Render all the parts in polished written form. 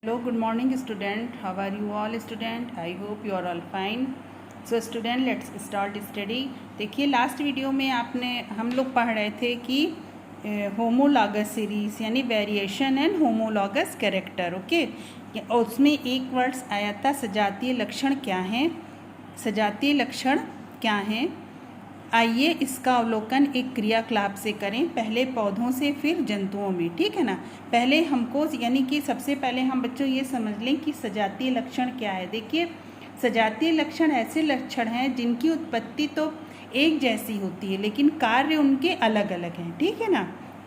Hello, good morning student. How are you all student? I hope you are all fine. So student, let's start study. देखिए last video में हम लोग पढ़ रहे थे कि होमोलॉगस सीरीज यानी variation and homologous character. Okay, उसमें एक वर्ड्स आया था सजातीय लक्षण क्या हैं। सजातीय लक्षण क्या हैं, आइए इसका अवलोकन एक क्रियाकलाप से करें, पहले पौधों से फिर जंतुओं में। ठीक है ना। पहले हमको यानी कि सबसे पहले हम बच्चों ये समझ लें कि सजातीय लक्षण क्या है। देखिए सजातीय लक्षण ऐसे लक्षण हैं जिनकी उत्पत्ति तो एक जैसी होती है लेकिन कार्य उनके अलग अलग हैं। ठीक है ना,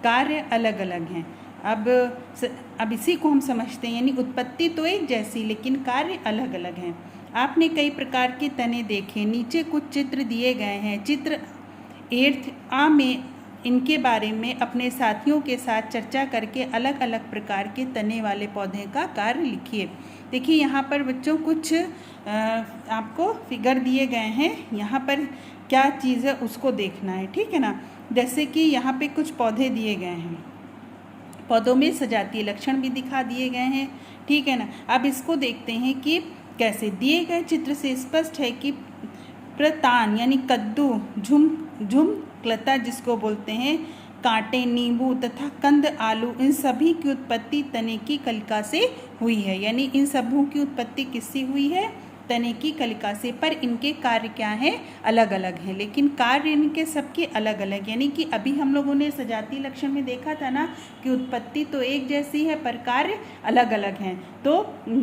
कार्य अलग अलग हैं। अब इसी को हम समझते हैं, यानी उत्पत्ति तो एक जैसी लेकिन कार्य अलग अलग हैं। आपने कई प्रकार के तने देखे, नीचे कुछ चित्र दिए गए हैं। चित्र 8 A में इनके बारे में अपने साथियों के साथ चर्चा करके अलग अलग प्रकार के तने वाले पौधे का कार्य लिखिए। देखिए यहाँ पर बच्चों कुछ आपको फिगर दिए गए हैं, यहाँ पर क्या चीज़ है उसको देखना है। ठीक है ना, जैसे कि यहाँ पे कुछ पौधे दिए गए हैं, पौधों में सजातीय लक्षण भी दिखा दिए गए हैं। ठीक है ना, अब इसको देखते हैं कि कैसे। दिए गए चित्र से स्पष्ट है कि प्रतान यानी कद्दू, झुमलता जिसको बोलते हैं, कांटे, नींबू तथा कंद, आलू, इन सभी की उत्पत्ति तने की कलिका से हुई है। यानी इन सबों की उत्पत्ति किससे हुई है? तने की कलिका से। पर इनके कार्य क्या हैं? अलग अलग हैं, लेकिन कार्य इनके सबके अलग अलग। यानी कि अभी हम लोगों ने सजातीय लक्षण में देखा था ना कि उत्पत्ति तो एक जैसी है पर कार्य अलग अलग हैं। तो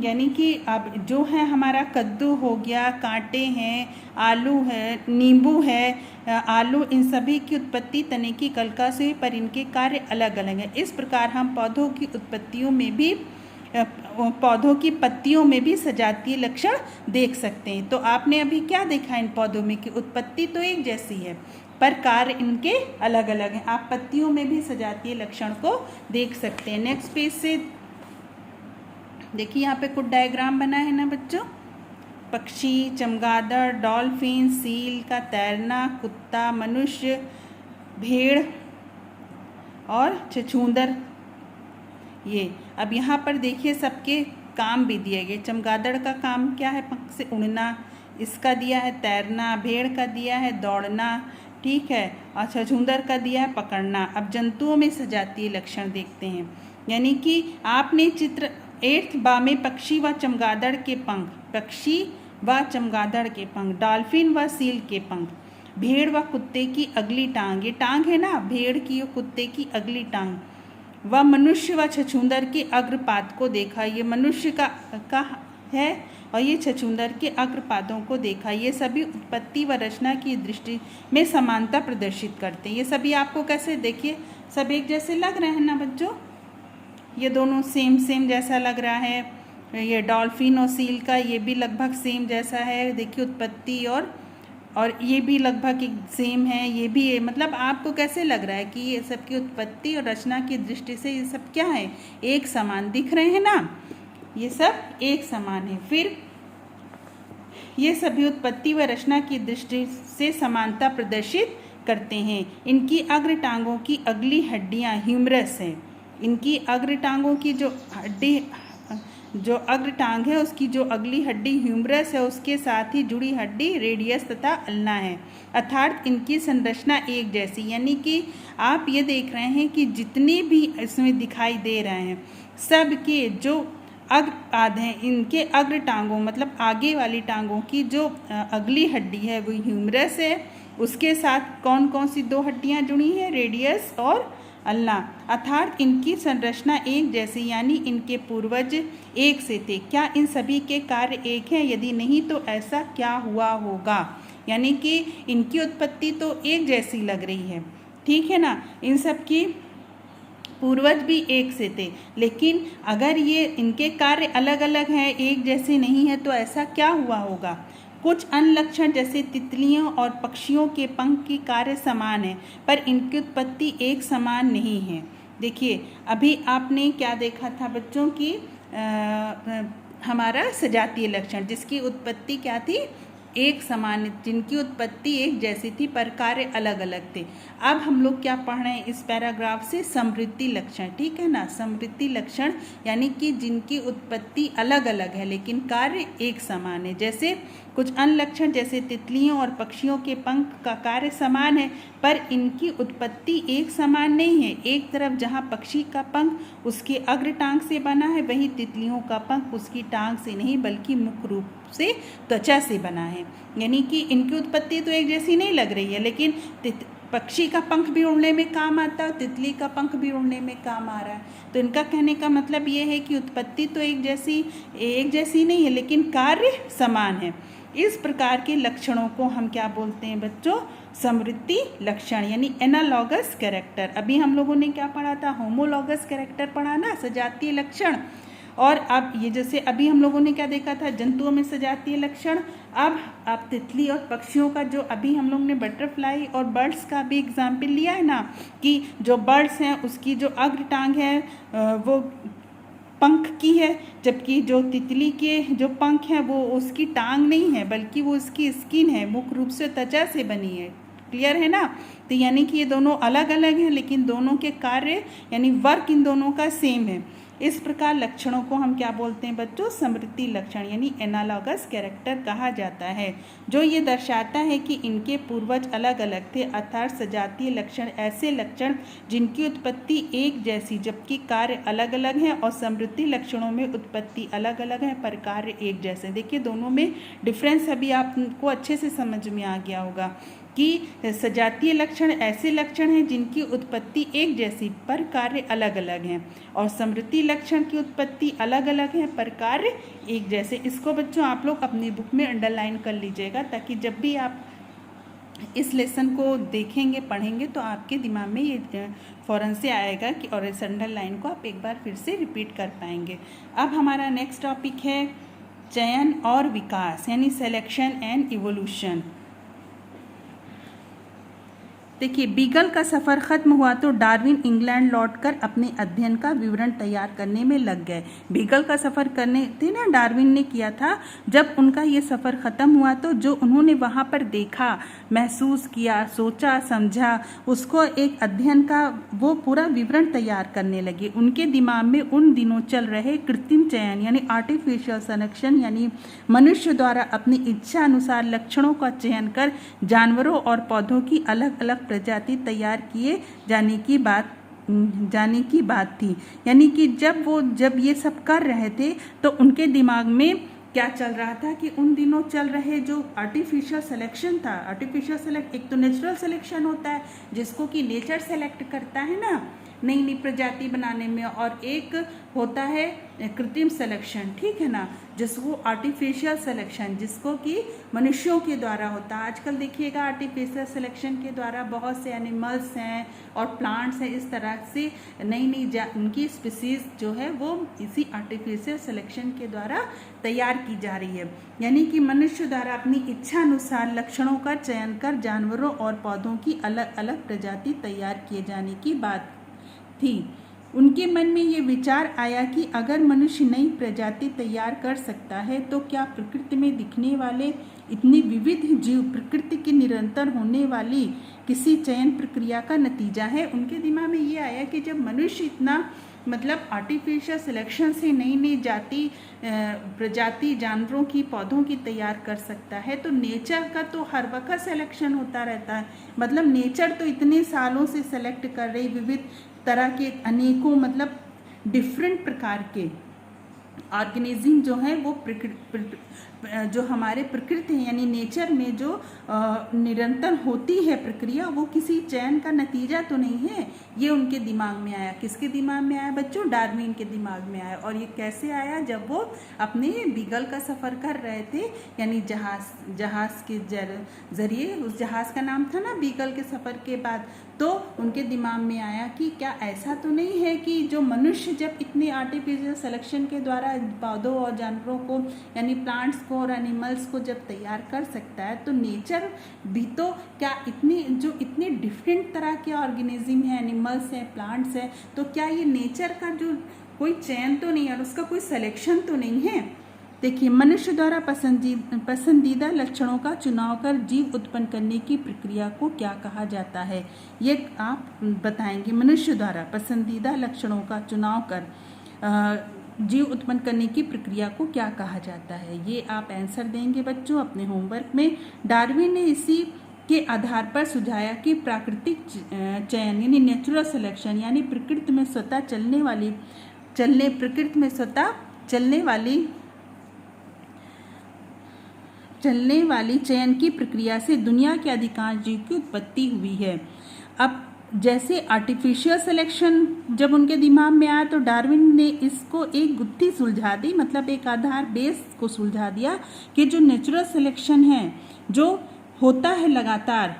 यानी कि अब जो है हमारा कद्दू हो गया, कांटे हैं, आलू है, नींबू है, आलू, इन सभी की उत्पत्ति तने की कलिका से हुई पर इनके कार्य अलग अलग हैं। इस प्रकार हम पौधों की उत्पत्तियों में भी, पौधों की पत्तियों में भी सजातीय लक्षण देख सकते हैं। तो आपने अभी क्या देखा इन पौधों में कि उत्पत्ति तो एक जैसी है पर कार्य इनके अलग अलग हैं। आप पत्तियों में भी सजातीय लक्षण को देख सकते हैं। नेक्स्ट पेज से देखिए, यहाँ पे कुछ डायग्राम बना है ना बच्चों। पक्षी, चमगादड़, डॉल्फिन, सील का तैरना, कुत्ता, मनुष्य, भेड़ और छछूंदर। ये अब यहाँ पर देखिए सबके काम भी दिए गए। चमगादड़ का काम क्या है? पंख से उड़ना। इसका दिया है तैरना। भेड़ का दिया है दौड़ना। ठीक है, और छछूंदर का दिया है पकड़ना। अब जंतुओं में सजातीय लक्षण देखते हैं। यानी कि आपने चित्र 8 बा में पक्षी व चमगादड़ के पंख, पक्षी व चमगादड़ के पंख, डॉल्फिन व सील के पंख, भेड़ व कुत्ते की अगली टांग, ये टांग है ना भेड़ की और कुत्ते की अगली टांग, व मनुष्य व छछूंदर के अग्रपाद को देखा। ये मनुष्य का है और ये छछूंदर के अग्रपादों को देखा। ये सभी उत्पत्ति व रचना की दृष्टि में समानता प्रदर्शित करते हैं। ये सभी आपको कैसे, देखिए सब एक जैसे लग रहे हैं ना बच्चों, ये दोनों सेम जैसा लग रहा है। ये डॉल्फिन और सील का ये भी लगभग सेम जैसा है। देखिए उत्पत्ति और ये भी लगभग एक सेम है। ये भी मतलब आपको कैसे लग रहा है कि ये सब की उत्पत्ति और रचना की दृष्टि से ये सब क्या है? एक समान दिख रहे हैं ना, ये सब एक समान है। फिर ये सभी उत्पत्ति व रचना की दृष्टि से समानता प्रदर्शित करते हैं। इनकी अग्र टांगों की अगली हड्डियां ह्यूमरस है। इनकी अग्र टांगों की जो अग्र टांग है उसकी जो अगली हड्डी ह्यूमरस है, उसके साथ ही जुड़ी हड्डी रेडियस तथा अल्ना है। अर्थात इनकी संरचना एक जैसी। यानी कि आप ये देख रहे हैं कि जितने भी इसमें दिखाई दे रहे हैं सब के जो अग्रपाद हैं, इनके अग्र टांगों मतलब आगे वाली टांगों की जो अगली हड्डी है वो ह्यूमरस है। उसके साथ कौन कौन सी दो हड्डियाँ जुड़ी हैं? रेडियस और अल्ना। अर्थात इनकी संरचना एक जैसी, यानी इनके पूर्वज एक से थे। क्या इन सभी के कार्य एक हैं? यदि नहीं तो ऐसा क्या हुआ होगा? यानी कि इनकी उत्पत्ति तो एक जैसी लग रही है, ठीक है ना, इन सब की पूर्वज भी एक से थे, लेकिन अगर ये इनके कार्य अलग अलग हैं, एक जैसे नहीं है, तो ऐसा क्या हुआ होगा? कुछ अन्य लक्षण जैसे तितलियों और पक्षियों के पंख की कार्य समान है पर इनकी उत्पत्ति एक समान नहीं है। देखिए अभी आपने क्या देखा था बच्चों की हमारा सजातीय लक्षण जिसकी उत्पत्ति क्या थी? एक समान, जिनकी उत्पत्ति एक जैसी थी पर कार्य अलग अलग थे। अब हम लोग क्या पढ़ रहे हैं इस पैराग्राफ से, समृद्धि लक्षण, ठीक है ना। समृद्धि लक्षण यानी कि जिनकी उत्पत्ति अलग अलग है लेकिन कार्य एक समान है। जैसे कुछ अन्य लक्षण, जैसे तितलियों और पक्षियों के पंख का कार्य समान है पर इनकी उत्पत्ति एक समान नहीं है। एक तरफ जहाँ पक्षी का पंख उसके अग्र टांग से बना है, वहीं तितलियों का पंख उसकी टांग से नहीं बल्कि मुख्य रूप से त्वचा से बना है। यानी कि इनकी उत्पत्ति तो एक जैसी नहीं लग रही है, लेकिन पक्षी का पंख भी उड़ने में काम आता है, तितली का पंख भी उड़ने में काम आ रहा है। तो इनका कहने का मतलब ये है कि उत्पत्ति तो एक जैसी नहीं है लेकिन कार्य समान है। इस प्रकार के लक्षणों को हम क्या बोलते हैं बच्चों, समृद्धि लक्षण यानी एनालॉगस कैरेक्टर। अभी हम लोगों ने क्या पढ़ा था, होमोलॉगस कैरेक्टर पढ़ा ना, सजातीय लक्षण। और अब ये जैसे अभी हम लोगों ने क्या देखा था, जंतुओं में सजातीय लक्षण। अब तितली और पक्षियों का, जो अभी हम लोग ने बटरफ्लाई और बर्ड्स का भी एग्जाम्पल लिया है ना, कि जो बर्ड्स हैं उसकी जो अग्र टांग है वो पंख की है, जबकि जो तितली के जो पंख हैं वो उसकी टांग नहीं है बल्कि वो उसकी स्किन है, मुख्य रूप से त्वचा से बनी है। क्लियर है ना। तो यानी कि ये दोनों अलग अलग हैं लेकिन दोनों के कार्य यानी वर्क इन दोनों का सेम है। इस प्रकार लक्षणों को हम क्या बोलते हैं बच्चों, समृद्धि लक्षण यानी एनालॉगस कैरेक्टर कहा जाता है, जो ये दर्शाता है कि इनके पूर्वज अलग अलग थे। अर्थात सजातीय लक्षण ऐसे लक्षण जिनकी उत्पत्ति एक जैसी जबकि कार्य अलग अलग है, और समृद्धि लक्षणों में उत्पत्ति अलग अलग है पर कार्य एक जैसे। देखिए दोनों में डिफरेंस अभी आपको अच्छे से समझ में आ गया होगा कि सजातीय लक्षण ऐसे लक्षण हैं जिनकी उत्पत्ति एक जैसी पर कार्य अलग अलग हैं, और समृद्धि लक्षण की उत्पत्ति अलग अलग है पर कार्य एक जैसे। इसको बच्चों आप लोग अपनी बुक में अंडरलाइन कर लीजिएगा, ताकि जब भी आप इस लेसन को देखेंगे पढ़ेंगे तो आपके दिमाग में ये फ़ौरन से आएगा कि, और इस अंडरलाइन को आप एक बार फिर से रिपीट कर पाएंगे। अब हमारा नेक्स्ट टॉपिक है चयन और विकास यानी सिलेक्शन एंड इवोल्यूशन। देखिए, बीगल का सफ़र ख़त्म हुआ तो डार्विन इंग्लैंड लौटकर अपने अध्ययन का विवरण तैयार करने में लग गए। बीगल का सफ़र करने थे ना, डार्विन ने किया था। जब उनका ये सफ़र ख़त्म हुआ तो जो उन्होंने वहाँ पर देखा, महसूस किया, सोचा, समझा, उसको एक अध्ययन का वो पूरा विवरण तैयार करने लगे। उनके दिमाग में उन दिनों चल रहे कृत्रिम चयन यानी आर्टिफिशियल सिलेक्शन यानी मनुष्य द्वारा अपनी इच्छा अनुसार लक्षणों का चयन कर जानवरों और पौधों की अलग अलग प्रजाति तैयार किए जाने की बात थी। यानी कि जब ये सब कर रहे थे तो उनके दिमाग में क्या चल रहा था कि उन दिनों चल रहे जो आर्टिफिशियल सिलेक्शन था, आर्टिफिशियल सेलेक्ट एक तो नेचुरल सिलेक्शन होता है जिसको कि नेचर सेलेक्ट करता है ना नई नई प्रजाति बनाने में, और एक होता है कृत्रिम सिलेक्शन, ठीक है ना, जिसको आर्टिफिशियल सिलेक्शन जिसको कि मनुष्यों के द्वारा होता है। आजकल देखिएगा आर्टिफिशियल सिलेक्शन के द्वारा बहुत से एनिमल्स हैं और प्लांट्स हैं, इस तरह से नई नई उनकी स्पीसीज जो है वो इसी आर्टिफिशियल सिलेक्शन के द्वारा तैयार की जा रही है। यानी कि मनुष्य द्वारा अपनी इच्छा अनुसार लक्षणों का चयन कर जानवरों और पौधों की अलग अलग प्रजाति तैयार किए जाने की बात थी। उनके मन में ये विचार आया कि अगर मनुष्य नई प्रजाति तैयार कर सकता है तो क्या प्रकृति में दिखने वाले इतने विविध जीव प्रकृति की निरंतर होने वाली किसी चयन प्रक्रिया का नतीजा है। उनके दिमाग में ये आया कि जब मनुष्य इतना मतलब आर्टिफिशियल सिलेक्शन से नई नई प्रजाति जानवरों की पौधों की तैयार कर सकता है तो नेचर का तो हर वक्त सिलेक्शन होता रहता है। मतलब नेचर तो इतने सालों से सेलेक्ट कर रही विविध तरह के अनेकों मतलब डिफरेंट प्रकार के ऑर्गेनिज्म जो है वो जो हमारे प्रकृति है यानी नेचर में जो निरंतर होती है प्रक्रिया, वो किसी चयन का नतीजा तो नहीं है। ये उनके दिमाग में आया। किसके दिमाग में आया बच्चों? डार्विन के दिमाग में आया। और ये कैसे आया? जब वो अपने बीगल का सफ़र कर रहे थे यानी जहाज़ के जरिए, उस जहाज़ का नाम था ना बीगल के सफ़र के बाद, तो उनके दिमाग में आया कि क्या ऐसा तो नहीं है कि जो मनुष्य जब इतने आर्टिफिशियल सिलेक्शन के द्वारा पौधों और जानवरों को यानी प्लांट्स को और एनिमल्स को जब तैयार कर सकता है तो नेचर भी तो क्या इतने डिफरेंट तरह के ऑर्गेनिज्म हैं, एनिमल्स हैं, प्लांट्स हैं, तो क्या ये नेचर का जो कोई चयन तो नहीं है और उसका कोई सिलेक्शन तो नहीं है। देखिए, मनुष्य द्वारा पसंदीदा लक्षणों का चुनाव कर जीव उत्पन्न करने की प्रक्रिया को क्या कहा जाता है? ये आप बताएंगे। मनुष्य द्वारा पसंदीदा लक्षणों का चुनाव कर जीव उत्पन्न करने की प्रक्रिया को क्या कहा जाता है? ये आप आंसर देंगे बच्चों अपने होमवर्क में। डार्विन ने इसी के आधार पर सुझाया कि प्राकृतिक चयन यानी नेचुरल सिलेक्शन यानी प्रकृति में स्वतः चलने वाली चयन की प्रक्रिया से दुनिया के अधिकांश जीव की उत्पत्ति हुई है। अब जैसे आर्टिफिशियल सिलेक्शन जब उनके दिमाग में आया तो डार्विन ने इसको एक गुत्थी सुलझा दी, मतलब एक आधार बेस को सुलझा दिया कि जो नेचुरल सिलेक्शन है जो होता है लगातार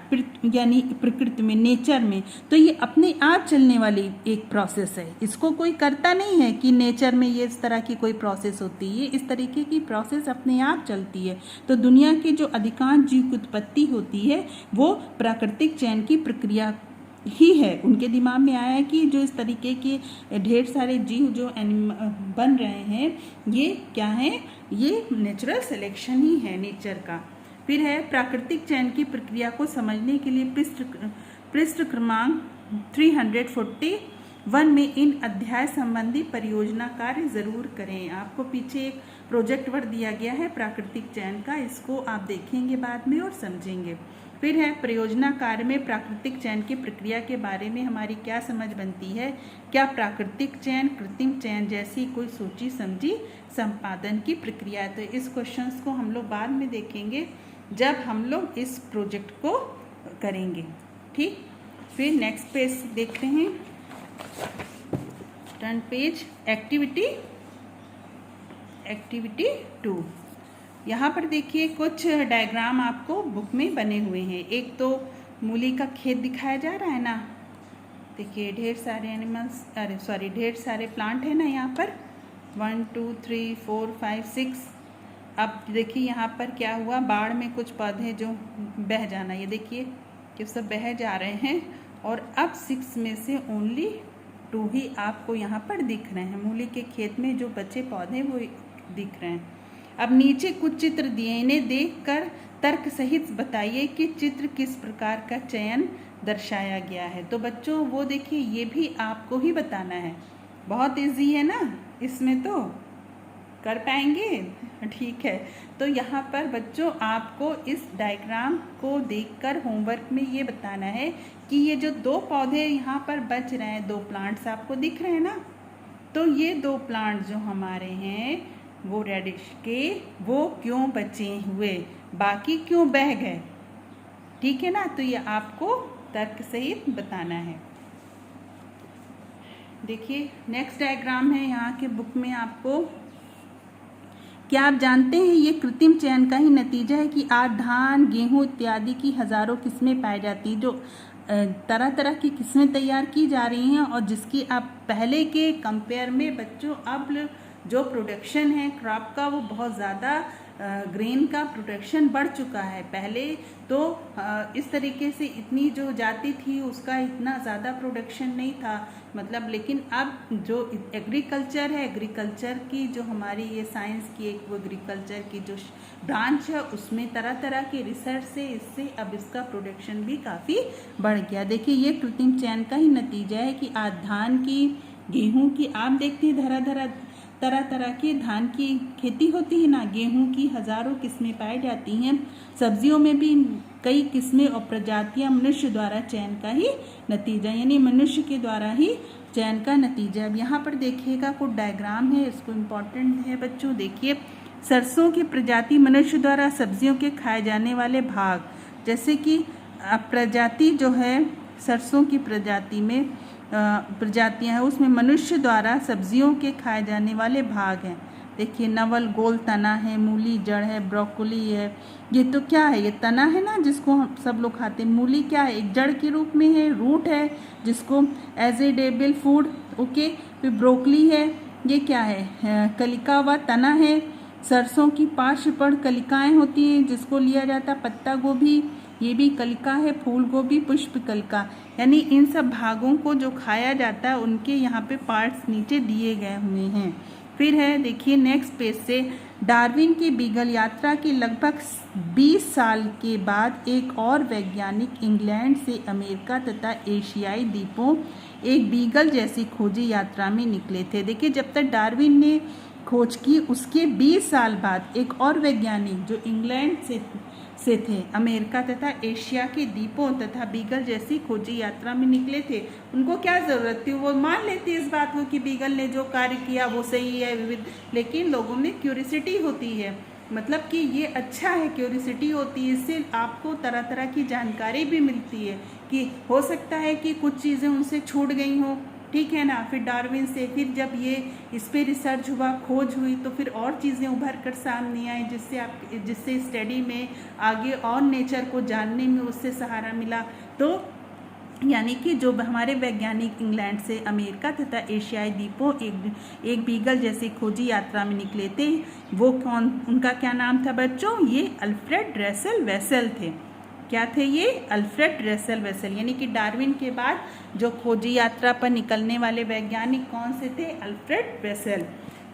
यानी प्रकृति में, नेचर में, तो ये अपने आप चलने वाली एक प्रोसेस है। इसको कोई करता नहीं है कि नेचर में ये इस तरह की कोई प्रोसेस होती है, इस तरीके की प्रोसेस अपने आप चलती है। तो दुनिया की जो अधिकांश जीव की उत्पत्ति होती है वो प्राकृतिक चयन की प्रक्रिया ही है। उनके दिमाग में आया कि जो इस तरीके के ढेर सारे जीव जो बन रहे हैं ये क्या है? ये नेचुरल सिलेक्शन ही है नेचर का। फिर है प्राकृतिक चयन की प्रक्रिया को समझने के लिए पृष्ठ क्रमांक 341 में इन अध्याय संबंधी परियोजना कार्य जरूर करें। आपको पीछे एक प्रोजेक्ट वर्क दिया गया है प्राकृतिक चयन का, इसको आप देखेंगे बाद में और समझेंगे। फिर है परियोजना कार्य में प्राकृतिक चयन की प्रक्रिया के बारे में हमारी क्या समझ बनती है? क्या प्राकृतिक चयन कृत्रिम चयन जैसी कोई सोची समझी संपादन की प्रक्रिया है? तो इस क्वेश्चंस को हम लोग बाद में देखेंगे जब हम लोग इस प्रोजेक्ट को करेंगे। ठीक, फिर नेक्स्ट पेज देखते हैं, टर्न पेज, एक्टिविटी 2। यहाँ पर देखिए कुछ डायग्राम आपको बुक में बने हुए हैं। एक तो मूली का खेत दिखाया जा रहा है ना, देखिए ढेर सारे ढेर सारे प्लांट है ना यहाँ पर, 1 2 3 4 5 6। अब देखिए यहाँ पर क्या हुआ, बाढ़ में कुछ पौधे जो बह जाना, ये देखिए कि सब बह जा रहे हैं और अब 6 में से ओनली 2 ही आपको यहाँ पर दिख रहे हैं। मूली के खेत में जो बचे पौधे वो दिख रहे हैं। अब नीचे कुछ चित्र दिए, इन्हें देखकर तर्क सहित बताइए कि चित्र किस प्रकार का चयन दर्शाया गया है। तो बच्चों वो देखिए ये भी आपको ही बताना है, बहुत इजी है ना, इसमें तो कर पाएंगे? ठीक है, तो यहाँ पर बच्चों आपको इस डायग्राम को देखकर होमवर्क में ये बताना है कि ये जो 2 पौधे यहाँ पर बच रहे हैं, 2 प्लांट्स आपको दिख रहे हैं ना, तो ये 2 प्लांट जो हमारे हैं वो रेडिश के, वो क्यों बचे हुए, बाकी क्यों बह गए? ठीक है ना, तो ये आपको तर्क सहित बताना है। देखिए नेक्स्ट डायग्राम है यहाँ के बुक में आपको। क्या आप जानते हैं ये कृत्रिम चयन का ही नतीजा है कि आज धान, गेहूं इत्यादि की हजारों किस्में पाई जाती, जो तरह तरह की किस्में तैयार की जा रही हैं और जिसकी आप पहले के कंपेयर में बच्चों अब जो प्रोडक्शन है क्रॉप का वो बहुत ज़्यादा ग्रेन का प्रोडक्शन बढ़ चुका है। पहले तो इस तरीके से इतनी जो जाती थी उसका इतना ज़्यादा प्रोडक्शन नहीं था, मतलब, लेकिन अब जो एग्रीकल्चर है, एग्रीकल्चर की जो हमारी ये साइंस की एक वो एग्रीकल्चर की जो ब्रांच है उसमें तरह तरह के रिसर्च से इससे अब इसका प्रोडक्शन भी काफ़ी बढ़ गया। देखिए ये कृत्रिम चयन का ही नतीजा है कि आज धान की, गेहूँ की, आप देखते हैं तरह तरह की धान की खेती होती है ना, गेहूं की हजारों किस्में पाई जाती हैं। सब्जियों में भी कई किस्में और प्रजातियां मनुष्य द्वारा चयन का ही नतीजा, यानी मनुष्य के द्वारा ही चयन का नतीजा। अब यहाँ पर देखिएगा कुछ डायग्राम है, इसको इम्पोर्टेंट है बच्चों। देखिए सरसों की प्रजाति मनुष्य द्वारा सब्जियों के खाए जाने वाले भाग, जैसे कि प्रजाति जो है सरसों की प्रजाति में प्रजातियां हैं उसमें मनुष्य द्वारा सब्जियों के खाए जाने वाले भाग हैं। देखिए नवल गोल तना है, मूली जड़ है, ब्रोकोली है, ये तो क्या है, ये तना है ना जिसको हम सब लोग खाते हैं। मूली क्या है, एक जड़ के रूप में है, रूट है जिसको as a edible food, okay. फिर ब्रोकोली है, ये क्या है, कलिका व तना है। सरसों की पार्श्व कलिकाएँ होती हैं जिसको लिया जाता है। पत्ता गोभी, ये भी कलिका है। फूल गोभी पुष्प कलिका, यानी इन सब भागों को जो खाया जाता है उनके यहाँ पे पार्ट्स नीचे दिए गए हुए हैं। फिर है देखिए नेक्स्ट पेज से डार्विन की बीगल यात्रा के लगभग 20 साल के बाद एक और वैज्ञानिक इंग्लैंड से अमेरिका तथा एशियाई द्वीपों एक बीगल जैसी खोजी यात्रा में निकले थे। देखिए, जब तक डार्विन ने खोज की उसके 20 साल बाद एक और वैज्ञानिक जो इंग्लैंड से थे अमेरिका तथा एशिया के द्वीपों तथा बीगल जैसी खोजी यात्रा में निकले थे। उनको क्या ज़रूरत थी, वो मान लेते इस बात को कि बीगल ने जो कार्य किया वो सही है विविध, लेकिन लोगों में क्यूरियोसिटी होती है, मतलब कि ये अच्छा है, क्यूरियोसिटी होती है, इससे आपको तरह तरह की जानकारी भी मिलती है कि हो सकता है कि कुछ चीज़ें उनसे छूट गई हों, ठीक है ना। फिर डार्विन से फिर जब ये इस पर रिसर्च हुआ, खोज हुई, तो फिर और चीज़ें उभर कर सामने आई जिससे स्टडी में आगे और नेचर को जानने में उससे सहारा मिला। तो यानी कि जो हमारे वैज्ञानिक इंग्लैंड से अमेरिका तथा एशियाई द्वीपों एक बीगल जैसी खोजी यात्रा में निकले थे, वो कौन, उनका क्या नाम था बच्चों, ये अल्फ्रेड रसेल वेसल थे। क्या थे ये, अल्फ्रेड रसेल वेसल। यानी कि डार्विन के बाद जो खोजी यात्रा पर निकलने वाले वैज्ञानिक कौन से थे, अल्फ्रेड वेसल।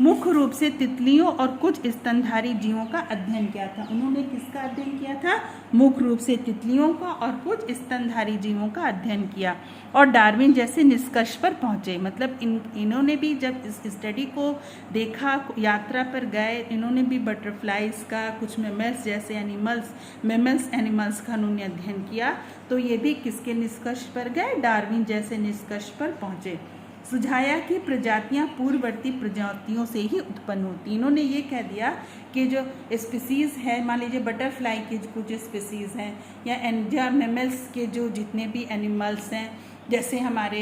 मुख्य रूप से तितलियों और कुछ स्तनधारी जीवों का अध्ययन किया था। उन्होंने किसका अध्ययन किया था, मुख्य रूप से तितलियों का और कुछ स्तनधारी जीवों का अध्ययन किया और डार्विन जैसे निष्कर्ष पर पहुंचे। मतलब इन्होंने भी जब इस स्टडी को देखा, यात्रा पर गए, इन्होंने भी बटरफ्लाइज का, कुछ मेमल्स जैसे एनिमल्स का उन्होंने अध्ययन किया। तो ये भी किसके निष्कर्ष पर गए, डार्विन जैसे निष्कर्ष पर पहुंचे। सुझाया कि प्रजातियां पूर्ववर्ती प्रजातियों से ही उत्पन्न होती। इन्होंने ये कह दिया कि जो स्पीसीज़ है, मान लीजिए बटरफ्लाई के कुछ स्पीसीज़ हैं या मेमल्स के जो जितने भी एनिमल्स हैं, जैसे हमारे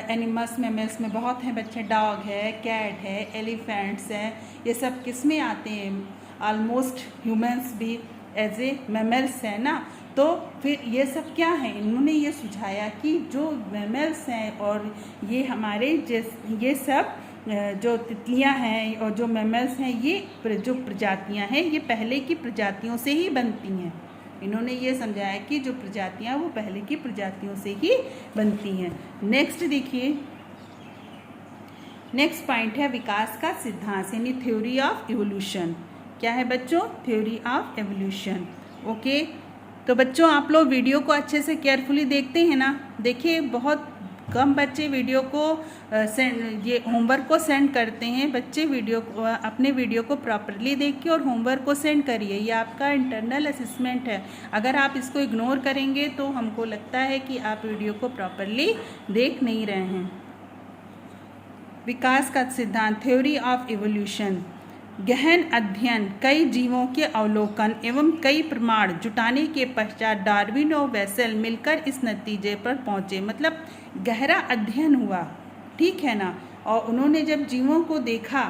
एनिमल्स मेमल्स में बहुत हैं बच्चे, डॉग है, कैट है, एलिफेंट्स हैं, ये सब किस में आते हैं, ऑलमोस्ट ह्यूमंस भी एज ए मेमल्स है ना। तो फिर ये सब क्या है, इन्होंने ये सुझाया कि जो मेमल्स हैं और ये हमारे ये सब जो तितलियां हैं और जो मेमल्स हैं, ये जो प्रजातियां हैं ये पहले की प्रजातियों से ही बनती हैं। इन्होंने ये समझाया कि जो प्रजातियां वो पहले की प्रजातियों से ही बनती हैं। नेक्स्ट देखिए, नेक्स्ट पॉइंट है विकास का सिद्धांत, यानी थ्योरी ऑफ इवोल्यूशन। क्या है बच्चों, थ्योरी ऑफ एवोल्यूशन। ओके, तो बच्चों आप लोग वीडियो को अच्छे से केयरफुली देखते हैं ना। देखिए, बहुत कम बच्चे वीडियो को ये होमवर्क को सेंड करते हैं। बच्चे अपने वीडियो को प्रॉपरली देखिए और होमवर्क को सेंड करिए। ये आपका इंटरनल असेसमेंट है। अगर आप इसको इग्नोर करेंगे तो हमको लगता है कि आप वीडियो को प्रॉपरली देख नहीं रहे हैं। विकास का सिद्धांत, थ्योरी ऑफ इवोल्यूशन। गहन अध्ययन, कई जीवों के अवलोकन एवं कई प्रमाण जुटाने के पश्चात डार्विन और वेसल मिलकर इस नतीजे पर पहुँचे। मतलब गहरा अध्ययन हुआ, ठीक है ना, और उन्होंने जब जीवों को देखा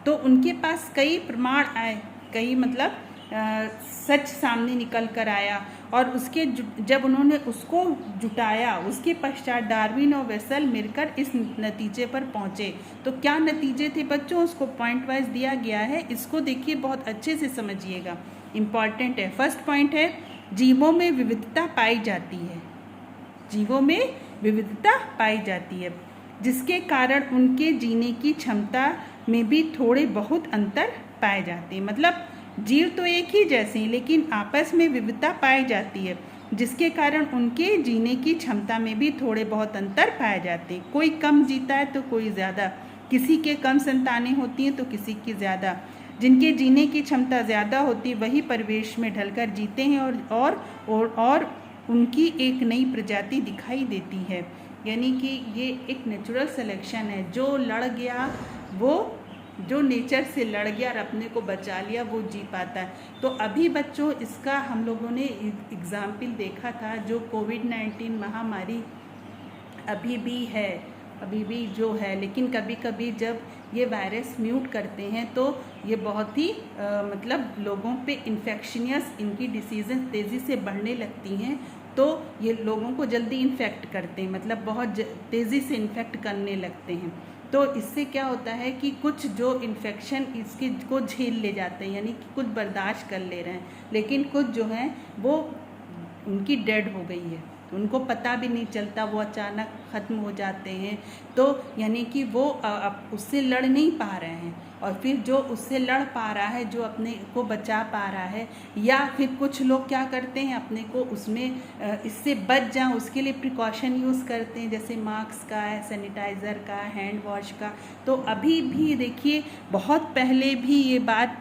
तो उनके पास कई प्रमाण आए, कई मतलब सच सामने निकल कर आया और उसके जब उन्होंने उसको जुटाया उसके पश्चात डार्विन और वेसल मिलकर इस नतीजे पर पहुँचे। तो क्या नतीजे थे बच्चों, उसको पॉइंट वाइज दिया गया है, इसको देखिए बहुत अच्छे से समझिएगा, इम्पॉर्टेंट है। फर्स्ट पॉइंट है, जीवों में विविधता पाई जाती है, जीवों में विविधता पाई जाती है जिसके कारण उनके जीने की क्षमता में भी थोड़े बहुत अंतर पाए जाते हैं। मतलब जीव तो एक ही जैसे हैं लेकिन आपस में विविधता पाई जाती है जिसके कारण उनके जीने की क्षमता में भी थोड़े बहुत अंतर पाए जाते हैं। कोई कम जीता है तो कोई ज़्यादा, किसी के कम संतानें होती हैं तो किसी की ज़्यादा। जिनके जीने की क्षमता ज़्यादा होती है वही परिवेश में ढलकर जीते हैं और उनकी एक नई प्रजाति दिखाई देती है। यानी कि ये एक नेचुरल सिलेक्शन है, जो लड़ गया, वो जो नेचर से लड़ गया और अपने को बचा लिया वो जी पाता है। तो अभी बच्चों इसका हम लोगों ने एग्जाम्पल देखा था, जो कोविड-19 महामारी अभी भी जो है, लेकिन कभी कभी जब ये वायरस म्यूट करते हैं तो ये बहुत ही मतलब लोगों पे इन्फेक्शनियस, इनकी डिसीज़ेस तेज़ी से बढ़ने लगती हैं, तो ये लोगों को जल्दी इन्फेक्ट करते हैं, मतलब बहुत तेज़ी से इन्फेक्ट करने लगते हैं। तो इससे क्या होता है कि कुछ जो इन्फेक्शन इसके को झेल ले जाते हैं, यानी कि कुछ बर्दाश्त कर ले रहे हैं, लेकिन कुछ जो हैं वो उनकी डेड हो गई है, उनको पता भी नहीं चलता, वो अचानक ख़त्म हो जाते हैं। तो यानी कि वो अब उससे लड़ नहीं पा रहे हैं और फिर जो उससे लड़ पा रहा है, जो अपने को बचा पा रहा है, या फिर कुछ लोग क्या करते हैं अपने को उसमें इससे बच जाएं उसके लिए प्रिकॉशन यूज़ करते हैं, जैसे मास्क का, सैनिटाइज़र का, हैंड वॉश का। तो अभी भी देखिए बहुत पहले भी ये बात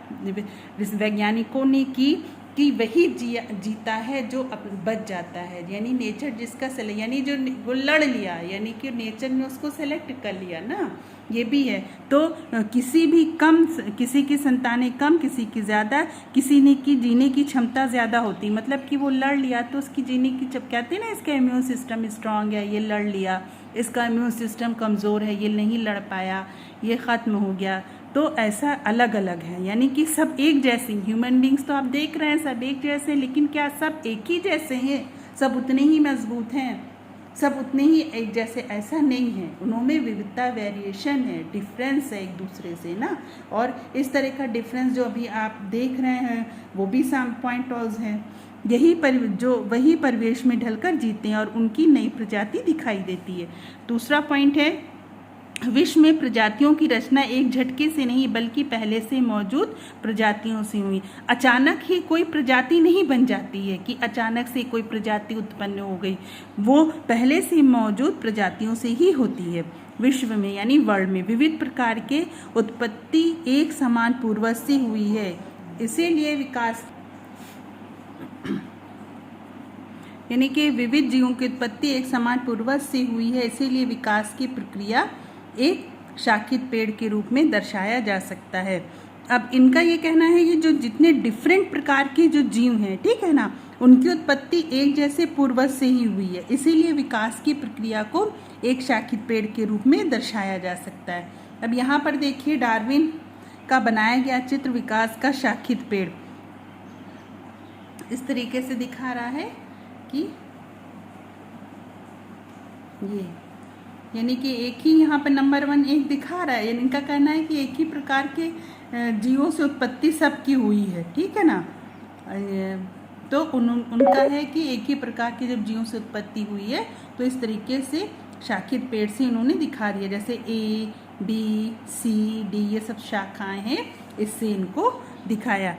वैज्ञानिकों ने की कि वही जीता है जो बच जाता है, यानी नेचर जिसका यानी जो वो लड़ लिया, यानी कि नेचर ने उसको सेलेक्ट कर लिया ना, ये भी है। तो किसी भी कम, किसी की संतानें कम, किसी की ज़्यादा, किसी ने की जीने की क्षमता ज़्यादा होती, मतलब कि वो लड़ लिया तो उसकी जीने की, जब कहते हैं ना इसका इम्यून सिस्टम स्ट्रांग है, ये लड़ लिया, इसका इम्यून सिस्टम कमज़ोर है, ये नहीं लड़ पाया, ये ख़त्म हो गया। तो ऐसा अलग अलग है, यानी कि सब एक जैसे, ह्यूमन बींग्स तो आप देख रहे हैं सब एक जैसे, लेकिन क्या सब एक ही जैसे हैं? सब उतने ही मजबूत हैं, सब उतने ही एक जैसे? ऐसा नहीं है, उनमें विविधता, वेरिएशन है, डिफरेंस है एक दूसरे से ना। और इस तरह का डिफरेंस जो अभी आप देख रहे हैं वो भी सम पॉइंट्स हैं। वही परिवेश में ढलकर जीते हैं और उनकी नई प्रजाति दिखाई देती है। दूसरा पॉइंट है, विश्व में प्रजातियों की रचना एक झटके से नहीं बल्कि पहले से मौजूद प्रजातियों से हुई। अचानक ही कोई प्रजाति नहीं बन जाती है कि अचानक से कोई प्रजाति उत्पन्न हो गई, वो पहले से मौजूद प्रजातियों से ही होती है। विश्व में यानी वर्ल्ड में विविध प्रकार के उत्पत्ति एक समान पूर्वज से हुई है, इसीलिए विकास, यानी कि विविध जीवों की उत्पत्ति एक समान पूर्वज से हुई है, इसीलिए विकास की प्रक्रिया एक शाखित पेड़ के रूप में दर्शाया जा सकता है। अब इनका ये कहना है कि जो जितने डिफरेंट प्रकार के जो जीव हैं, ठीक है ना, उनकी उत्पत्ति एक जैसे पूर्वज से ही हुई है, इसीलिए विकास की प्रक्रिया को एक शाखित पेड़ के रूप में दर्शाया जा सकता है। अब यहाँ पर देखिए डार्विन का बनाया गया चित्र विकास का शाखित पेड़ इस तरीके से दिखा रहा है कि ये, यानी कि एक ही यहाँ पर नंबर 1 एक दिखा रहा है, यानी इनका कहना है कि एक ही प्रकार के जीवों से उत्पत्ति सबकी हुई है, ठीक है ना। तो उनका है कि एक ही प्रकार के जब जीवों से उत्पत्ति हुई है तो इस तरीके से शाखित पेड़ से इन्होंने दिखा दिया, जैसे A, B, C, D ये सब शाखाएं हैं, इससे इनको दिखाया।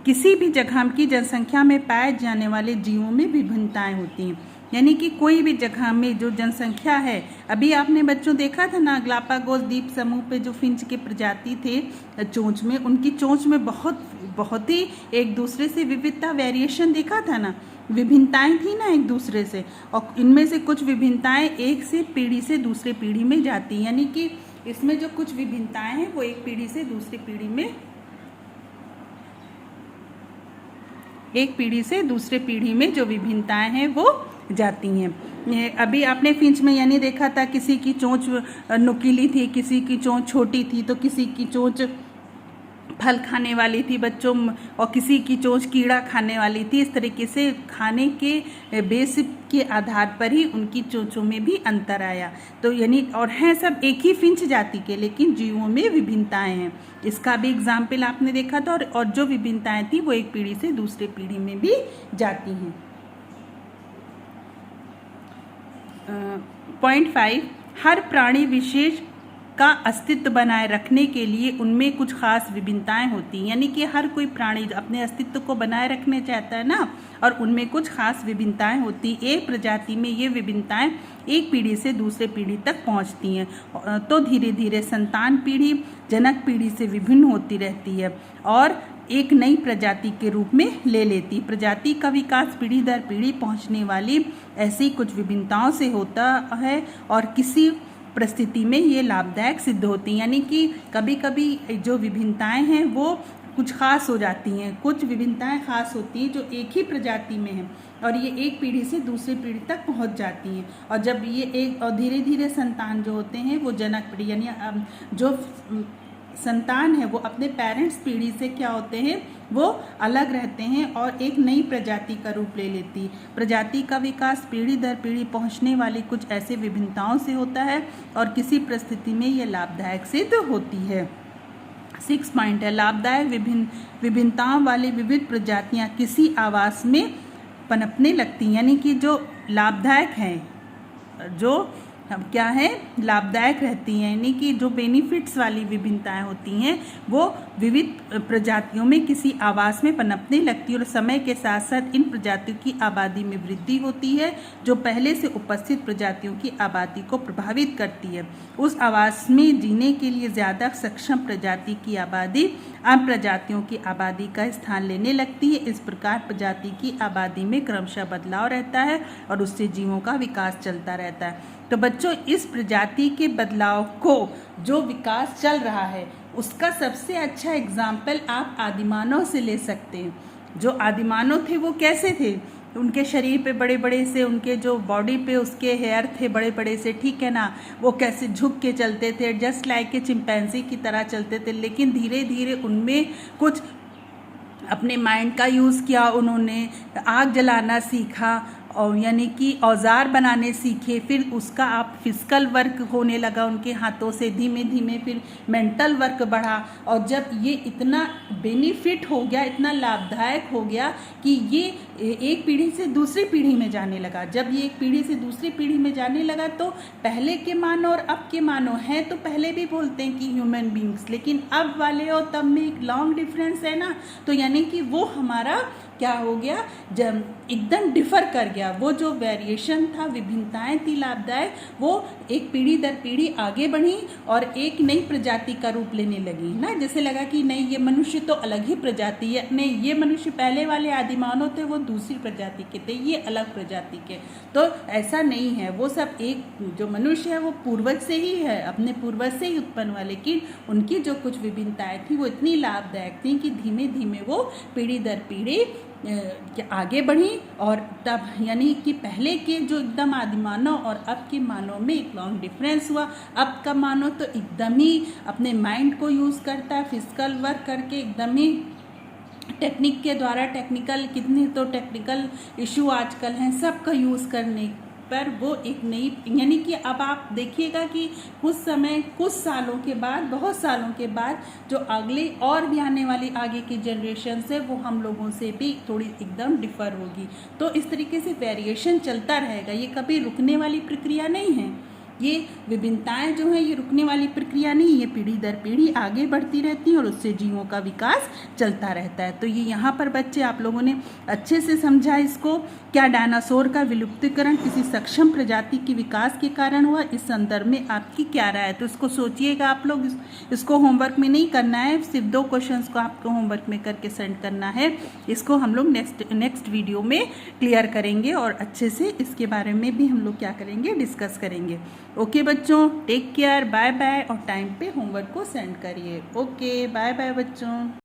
किसी भी जगह की जनसंख्या में पाए जाने वाले जीवों में विभिन्नताएं होती हैं, यानी कि कोई भी जगह में जो जनसंख्या है, अभी आपने बच्चों देखा था ना ग्लापागोस द्वीप समूह पे जो फिंच के प्रजाति थे चोंच में, उनकी चोंच में बहुत ही एक दूसरे से विविधता, वेरिएशन देखा था ना, विभिन्नताएं थी ना एक दूसरे से, और इनमें से कुछ विभिन्नताएं एक से पीढ़ी से दूसरे पीढ़ी में जाती हैं, यानी कि इसमें जो कुछ विभिन्नताएं हैं वो एक पीढ़ी से दूसरी पीढ़ी में, एक पीढ़ी से दूसरे पीढ़ी में जो विभिन्नताएं हैं वो जाती हैं। अभी आपने फिंच में यानी देखा था किसी की चोंच नुकीली थी, किसी की चोंच छोटी थी, तो किसी की चोंच फल खाने वाली थी बच्चों, और किसी की चोंच कीड़ा खाने वाली थी। इस तरीके से खाने के बेस के आधार पर ही उनकी चोंचों में भी अंतर आया। तो यानी और हैं सब एक ही फिंच जाति के, लेकिन जीवों में विभिन्नताएं हैं। इसका भी एग्जाम्पल आपने देखा था, और जो विभिन्नताएं थी वो एक पीढ़ी से दूसरे पीढ़ी में भी जाती हैं। पॉइंट 5, हर प्राणी विशेष का अस्तित्व बनाए रखने के लिए उनमें कुछ खास विभिन्नताएं होती हैं, यानी कि हर कोई प्राणी अपने अस्तित्व को बनाए रखने चाहता है ना, और उनमें कुछ खास विभिन्नताएं होती। एक प्रजाति में ये विभिन्नताएं एक पीढ़ी से दूसरे पीढ़ी तक पहुंचती हैं, तो धीरे धीरे संतान पीढ़ी जनक पीढ़ी से विभिन्न होती रहती है और एक नई प्रजाति के रूप में ले लेती। प्रजाति का विकास पीढ़ी दर पीढ़ी पहुंचने वाली ऐसी कुछ विभिन्नताओं से होता है, और किसी परिस्थिति में ये लाभदायक सिद्ध होती हैं, यानी कि कभी कभी जो विभिन्नताएं हैं वो कुछ खास हो जाती हैं, कुछ विभिन्नताएं खास होती हैं जो एक ही प्रजाति में हैं, और ये एक पीढ़ी से दूसरी पीढ़ी तक पहुंच जाती हैं। और जब ये एक और धीरे धीरे संतान जो होते हैं वो जनक पीढ़ी, यानी जो संतान है वो अपने पेरेंट्स पीढ़ी से क्या होते हैं, वो अलग रहते हैं और एक नई प्रजाति का रूप ले लेती। प्रजाति का विकास पीढ़ी दर पीढ़ी पहुंचने वाली कुछ ऐसे विभिन्नताओं से होता है, और किसी परिस्थिति में ये लाभदायक सिद्ध होती है। 6 पॉइंट है, लाभदायक विभिन्नताओं वाली विविध प्रजातियां किसी आवास में पनपने लगती हैं, यानी कि जो लाभदायक हैं, जो क्या है, लाभदायक रहती हैं, यानी कि जो बेनिफिट्स वाली विभिन्नताएं होती हैं वो विविध प्रजातियों में किसी आवास में पनपने लगती है और समय के साथ साथ इन प्रजातियों की आबादी में वृद्धि होती है जो पहले से उपस्थित प्रजातियों की आबादी को प्रभावित करती है। उस आवास में जीने के लिए ज़्यादा सक्षम प्रजाति की आबादी आम प्रजातियों की आबादी का स्थान लेने लगती है। इस प्रकार प्रजाति की आबादी में क्रमशः बदलाव रहता है और उससे जीवों का विकास चलता रहता है। तो बच्चों, इस प्रजाति के बदलाव को जो विकास चल रहा है उसका सबसे अच्छा एग्जाम्पल आप आदिमानव से ले सकते हैं। जो आदिमानव थे वो कैसे थे, उनके शरीर पे बड़े बड़े से, उनके जो बॉडी पे उसके हेयर थे बड़े बड़े से, ठीक है ना, वो कैसे झुक के चलते थे, जस्ट लाइक के चिंपैंजी की तरह चलते थे। लेकिन धीरे धीरे उनमें कुछ अपने माइंड का यूज़ किया, उन्होंने आग जलाना सीखा और यानी कि औजार बनाने सीखे, फिर उसका आप फिजिकल वर्क होने लगा उनके हाथों से, धीमे धीमे फिर मेंटल वर्क बढ़ा और जब ये इतना बेनिफिट हो गया, इतना लाभदायक हो गया कि ये एक पीढ़ी से दूसरी पीढ़ी में जाने लगा। जब ये एक पीढ़ी से दूसरी पीढ़ी में जाने लगा तो पहले के मानव और अब के मानव हैं, तो पहले भी बोलते हैं कि ह्यूमन बींग्स, लेकिन अब वाले और तब में एक लॉन्ग डिफरेंस है ना, तो यानी कि वो हमारा क्या हो गया, जब एकदम डिफर कर गया। वो जो वेरिएशन था, विभिन्नताएं थी लाभदायक, वो एक पीढ़ी दर पीढ़ी आगे बढ़ी और एक नई प्रजाति का रूप लेने लगी ना। जैसे लगा कि नहीं, ये मनुष्य तो अलग ही प्रजाति है, नहीं ये मनुष्य पहले वाले आदिमानव थे वो दूसरी प्रजाति के थे, ये अलग प्रजाति के। तो ऐसा नहीं है, वो सब एक, जो मनुष्य है वो पूर्वज से ही है, अपने पूर्वज से ही उत्पन्न हुआ, लेकिन उनकी जो कुछ विभिन्नताएं थी वो इतनी लाभदायक थी कि धीमे धीमे वो पीढ़ी दर पीढ़ी आगे बढ़ी और तब यानी कि पहले के जो एकदम आदिमानव और अब के मानव में एक लॉन्ग डिफरेंस हुआ। अब का मानव तो एकदम ही अपने माइंड को यूज़ करता है, फिजिकल वर्क करके एकदम ही टेक्निक के द्वारा, टेक्निकल कितने तो टेक्निकल इशू आजकल हैं, सबका यूज़ करने पर वो एक नई, यानी कि अब आप देखिएगा कि कुछ समय, कुछ सालों के बाद, बहुत सालों के बाद जो अगले और भी आने वाली आगे की जनरेशन से वो हम लोगों से भी थोड़ी एकदम डिफर होगी। तो इस तरीके से वेरिएशन चलता रहेगा, ये कभी रुकने वाली प्रक्रिया नहीं है। ये विभिन्नताएं जो हैं ये रुकने वाली प्रक्रिया नहीं, ये पीढ़ी दर पीढ़ी आगे बढ़ती रहती हैं और उससे जीवों का विकास चलता रहता है। तो ये यहाँ पर बच्चे आप लोगों ने अच्छे से समझा इसको। क्या डायनासोर का विलुप्तीकरण किसी सक्षम प्रजाति के विकास के कारण हुआ, इस संदर्भ में आपकी क्या राय है? तो इसको सोचिएगा आप लोग, इसको होमवर्क में नहीं करना है, सिर्फ 2 क्वेश्चंस को आपको होमवर्क में करके सेंड करना है। इसको हम लोग नेक्स्ट वीडियो में क्लियर करेंगे और अच्छे से इसके बारे में भी हम लोग क्या करेंगे, डिस्कस करेंगे। ओके बच्चों, टेक केयर, बाय बाय और टाइम पे होमवर्क को सेंड करिए। ओके, बाय बाय बच्चों।